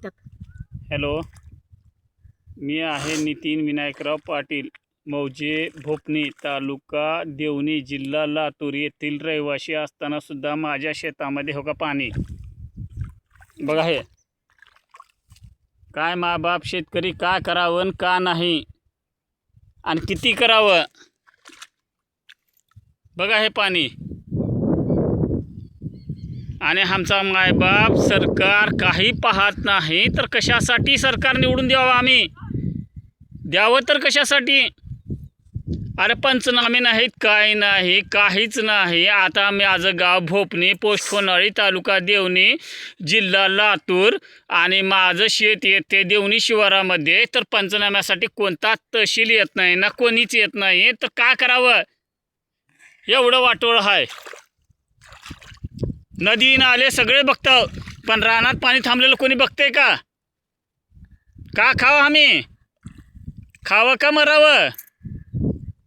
Hello, मी आहे नितीन विनायकराव पाटील, मौजे भोपणी, तालुका देवणी, जिल्हा लातूर येथील रहिवासी असताना सुद्धा माझ्या शेतामध्ये हो का पाणी बघा. हे काय मायबाप शेतकरी काय करावं आणि का नाही आणि किती करावं बघा. हे पाणी आणि आमचा मायबाप सरकार काही पाहत नाही तर कशासाठी सरकार निवडून द्यावं? आम्ही द्यावं तर कशासाठी? अरे पंचनामे नाहीत, काय नाही, काहीच नाही. आता माझं गाव भोपणी, पोस्ट खोनाळी, तालुका देवणी, जिल्हा लातूर आणि माझं शेत येते देवणी शिवारामध्ये. तर पंचनाम्यासाठी कोणता तहसील येत नाही ना कोणीच येत नाही. तर काय करावं? एवढं वाटोळं आहे. नदी नाले सगळे बघतो, पण रानात पाणी थांबलेलं कोणी बघतंय का? का खावं आम्ही? खावं का मरावं?